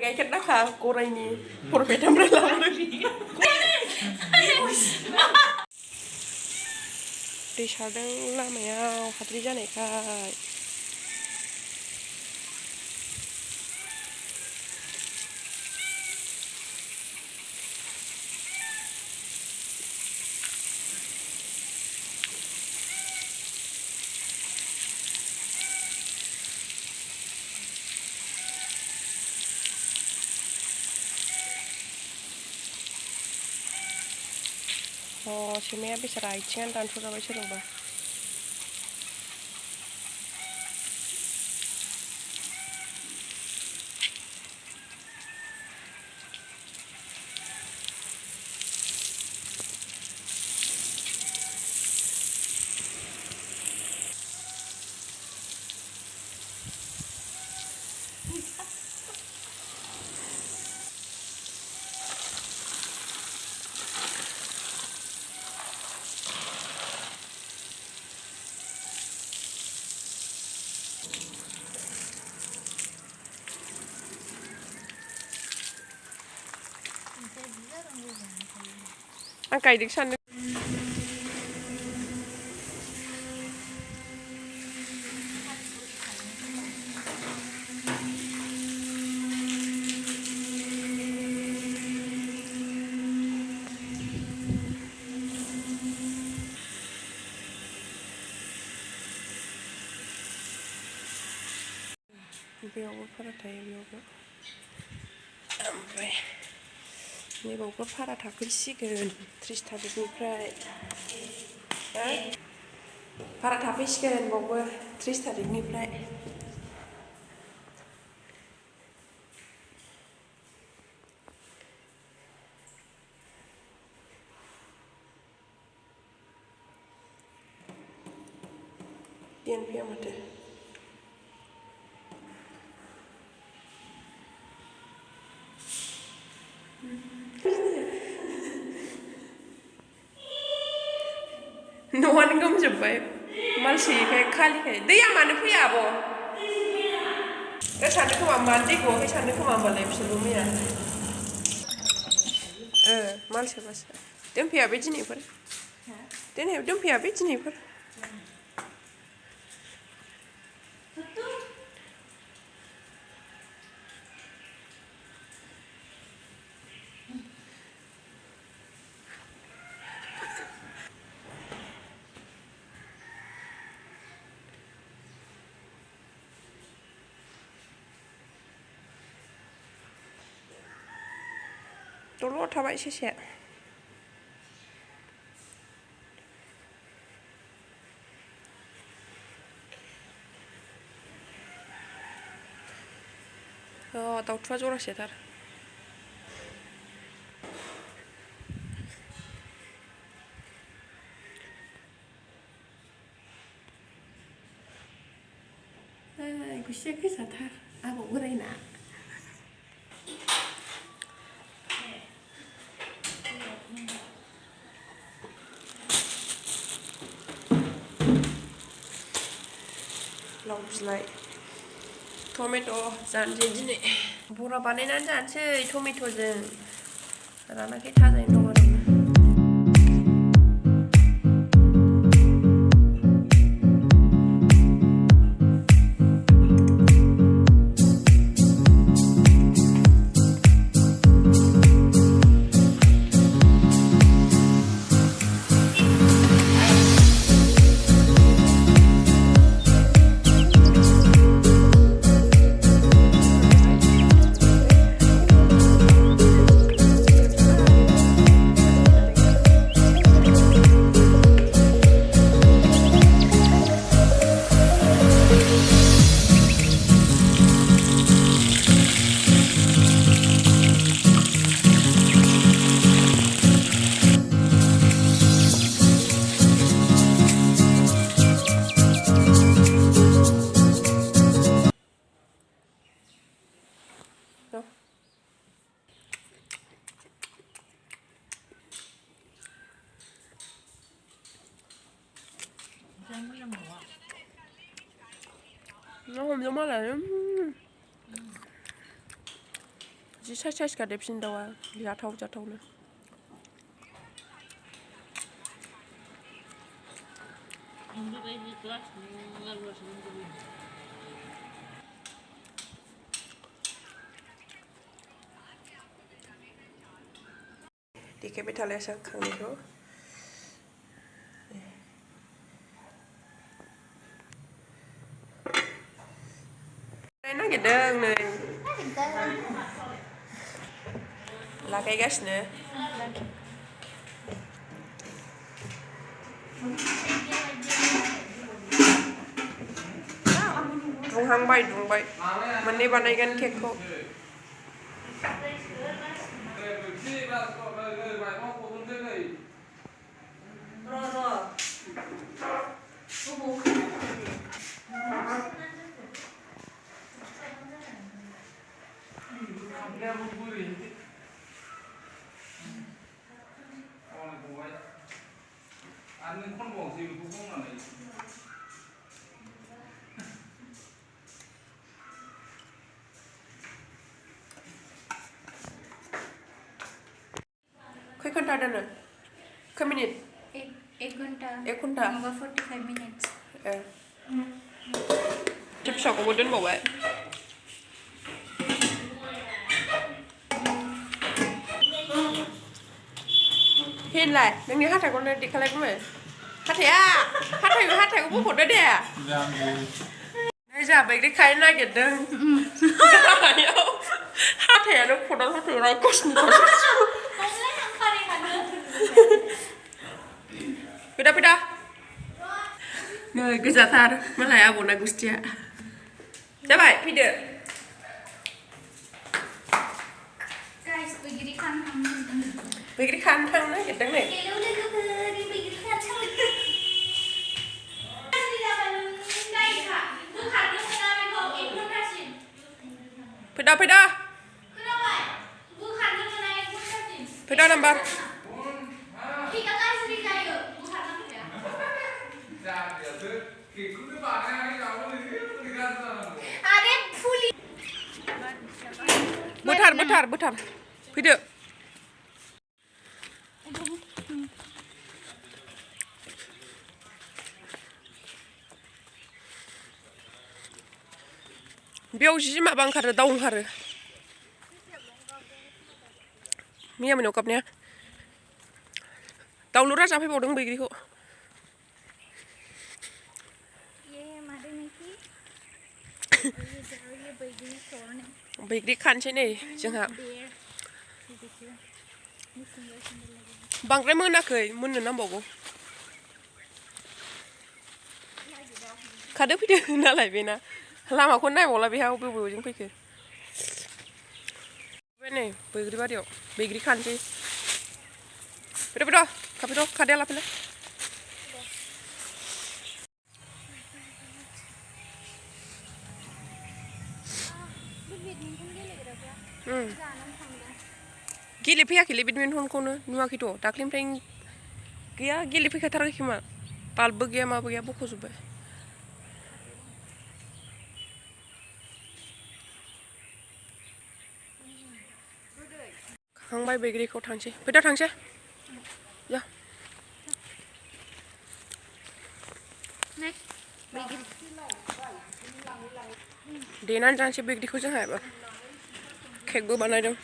gaikat dah korang ini. Profeta berlalu lagi. Di sadang lama ya, hatri jane kai. Oh, sini habis rai cian dan sudah baca lupa. Angkai dik sana. Biar para thai biar. Ampai. Ini bawa para thakul sih kan, 30 tarik para thakul sih kan bawa 30 tarik ni pray. Tian piang mata. Nuan gom jumpai, malsi kayak kali kayak. Dia mana punya abo? Sana ke mandi go, sana ke mandi sebelum ya. Malsi pas. Dia punya biji ni per. Dia punya biji ni per. Tolong tahu apa sih? Oh, tahu cuma jorok sih tar. Gue sih kisah tar. Apa urai nak? Laus lai. Tomato janji ni. Pura panen janji tomato jen. Rana kita ada yang nomor. Nó không giống là जि size गादे फिन दाउआ जाथावनो देखेबाय थालायासै आं खांनायखौ नागिरदों नै लागायगासिनो दुंबाय मोननै बानायगोन केकखौ खै घन्टा दोनो खै मिनिट एक घन्टा 45 मिनिट्स फिसाखौबो दोनबावबाय हिनलाय नोंनि हाथाइखौनो देखालाय बुङो हाथाइखौ बख'दो दे जोंहा बैग्रि खानो नागिरदों हाथायानो खदाल हाथाय फैदा नै गोजाथार मालाय आबौना गुस्थिया जाबाय फैदो बैग्रि खानो थांनो नागिरदों नै फैदा नाम्बार बोथार फैदो बेयाव जि माबा ओंखारो दाउ ओंखारो मैया मोनायाव गाबनाया दाउलुरा जाफैबावदों बैग्रिखौ बैग्रि खानोसै नै जोंहा बांद्राय मोनाखै मोननो नांबावगौ खादो फैदो नालाय बेना लामाखौ नायबावला बेहा बबेजों फैखो नै बैग्रि बारियाव बैग्रि खानोसै फैद' खादाया लाफैलाय गेलेफैयाखैलै बेडमिन्टनखौनो नुवाखैथ' दाख्लैनिफ्राय गैया गेलेफैखाथाराखै खोमा बाल्बबो गैया माबो गैया बख'जोब्बाय खांबाय बैग्रिखौ थांसै फैदा थांसै जा देनानै जानोसै बैग्रिखौ जोंहा एबार केकबो बानायदों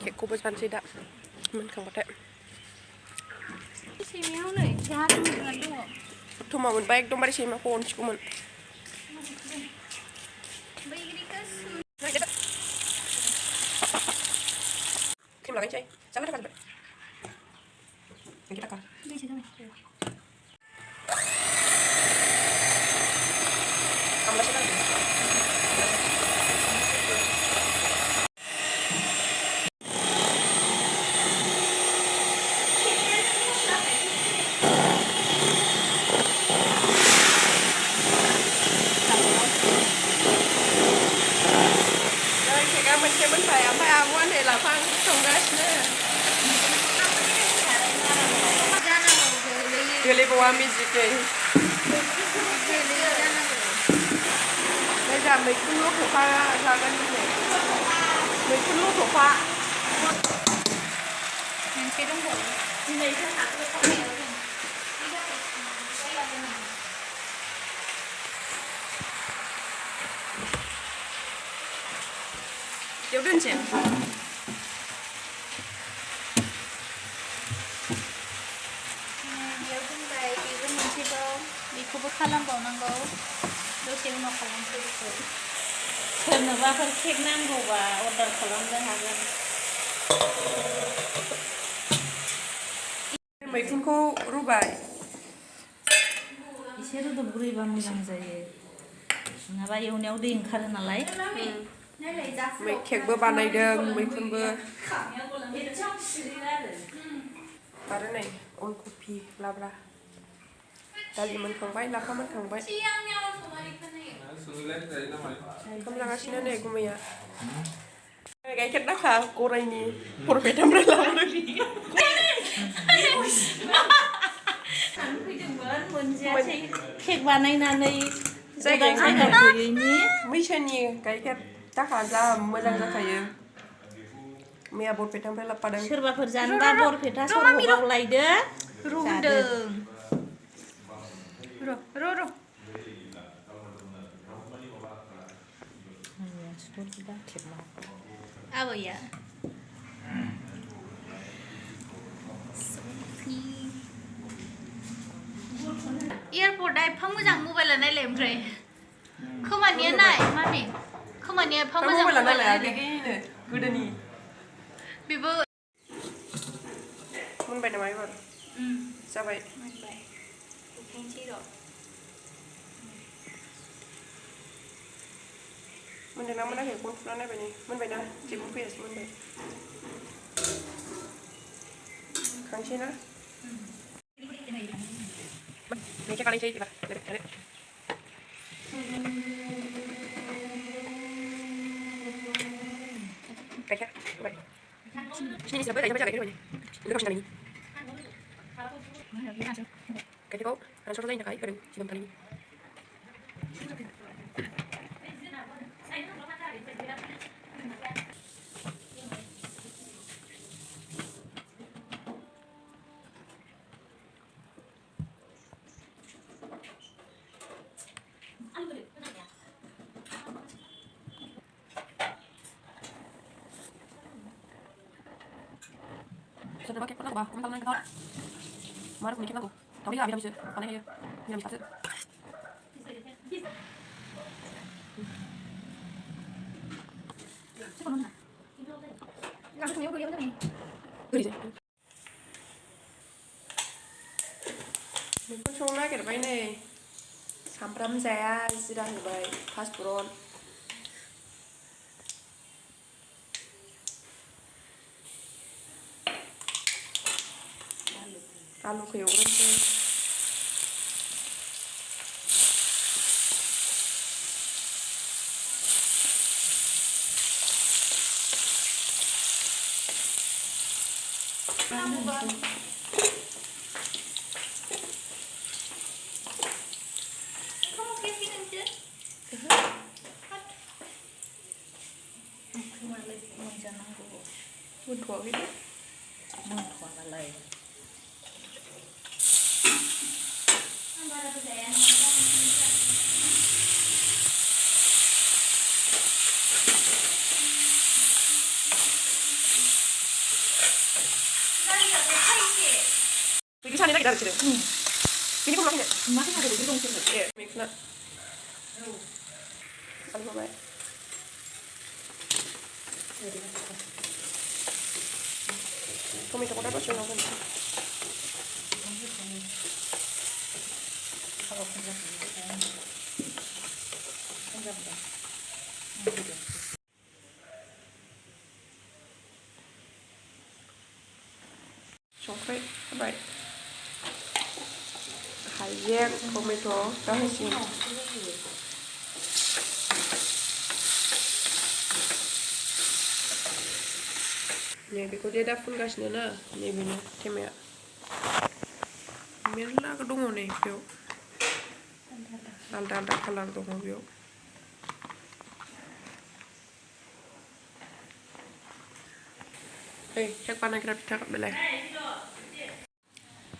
केकखौबो जानोसै दा मोनखांबाथाय थमा मोनबा एकदमबारे सैमाखौ अनसिगौमोन क्रिम लागायनोसै जानो थाखा जोब्बाय मोनसे मोनबाय ओमफ्राय आब'आ नै लाफा संगासिनो गोलैबावा मेजिकै जोंहा मैखुनल' खोखा जागोन दिनै मैखुन लथ'फा मोनसे दंबावो दिनै जोंहा गोथावनायाव जों बेयाव दोनसै बेयाव दोनबाय बेबो मोनसेबाव बेखौबो खालामबावनांगौ दसे उनाव खालामसै बेखौ सोरनोबाफोर केक नांगौबा अर्डार खालामनो हागोन मैखुनखौ रुबाय एसे रुदबग्रोयोबा मोजां जायो नङाबा एवनायाव दै ओंखारो नालाय केकबो बानायदों मैखुनबो आरो नै अन कफि लाब्रा दालि मोनखांबाय लाफा मोनखांबाय ओंखाम जागासिनो नै गुमैया गाइखेर दाखा गरायनि बरपेटानिफ्राय लाबोदों मोनजायासै केक बानायनानै जायगायाव गैयैनि मैसोनि गाइखेर दाखा जा मोजां जाखायो मैया बरपेटानिफ्राय लाबोदों सोरबाफोर जानोबा बरपेटा सरहराव लायदो रुदों र' आबैया एयारपर्टआ एफा मोजां मबाइला नायलाय ओमफ्राय खोमानिया नाय मामि खोमानिया एफा मोजां मबाइला मबाइला नायलाय गोदोनि बेबो मोनबाय नामा एबार जाबाय मोनबाय देखायनोसै र' मोनदोंना मोनाखै गन फुना नायबाय नै मोनबायना जेबो फैयासै मोनबाय खांसै ना मेथाइ खालायसै एबार गाइखेर होबाय सिनि साबो गाइखेर जाबाय होबाय गोथावसिन जानायनि गाइखेरखौ रानस्राव जायनि थाखाय होदों सिगां थानायनि सोरनोबा केकफोर नांगौबा कमेन्ट खालामनानै खोन्था मा रोखोमनि केक नांगौ दावदै होआ मिरामिससो बानायनो हायो मिरामिस खासो ओरैजाय मैखुन संनो नागिरबाय नै सामब्राम जाया जिरा होबाय पासफुरन आलुखौ एवग्रोनोसै मोनथ'वाखै मोनथ'वा नालाय बेखौ सानै नागिरदों आरो बिसोरो बेनिखौ नुवाखैनो मैखुना आलु होबाय टमेट'खौ दा दसे उनाव होनोसै संख्रि होबाय हाइजें टमेट' दा होसिगोन नै बेखौ दे दा फुनगासिनो ना नैबेनो टेमाया मेरला दङ नै बेयाव आलदा आलदा कालार दङ बेयाव केक बानायग्रा बिथा बेलाय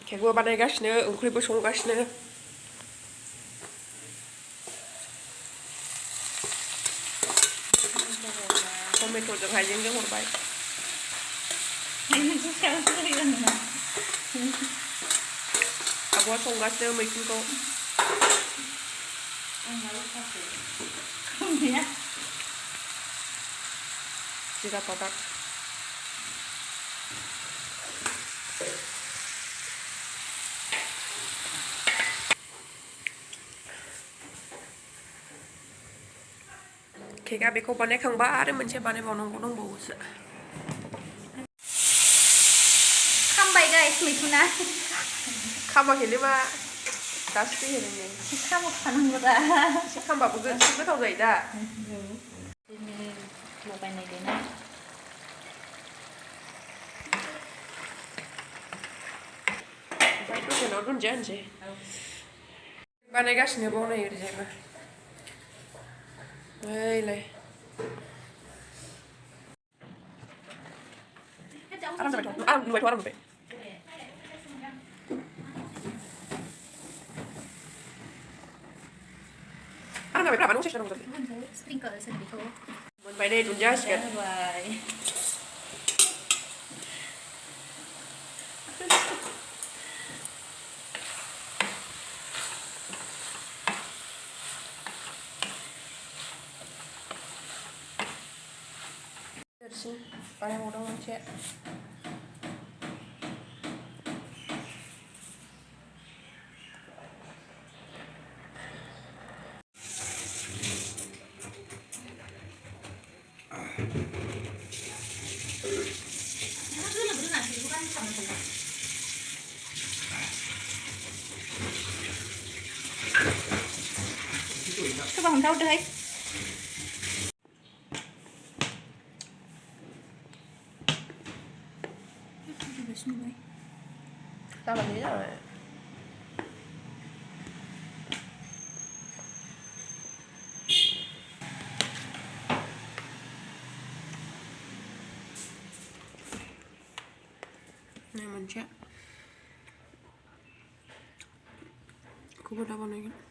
केकबो बानायगासिनो ओंख्रिबो संगासिनो टमेट'जों हाइजेंजों हरबाय आब'आ संगासिनो मैखुनखौ जिरा पाउडार केकआ बेखौ बानायखांबा आरो मोनसे बानायबावनांगौ दंबावोसो खामबाय गाइस मैखुना खामाखैलै मा दासो फैहोदों खामखानांगौ दा एसे खामबाबो गोथाव जायो दा बिदिनो लगायनाय देना ओमफ्राय दखानाव दुन्दिया होनसै बानायगासिनो बावनाय ओरैजायबो ओइलाय आराम जाबायथ' आराम नुबायथ' आराम नुबाय आराम जाबाय ब्रा मानो उसायस जानांगौ जाखो स्प्रिंकल्स होनो बेखौ मोनबाय नै दुन्दिया होसिगोन जाबाय देरसिन बानायबावदों मोनसे coba không thâu đây sao làm thế rồi này mình check cô bắt đầu vào này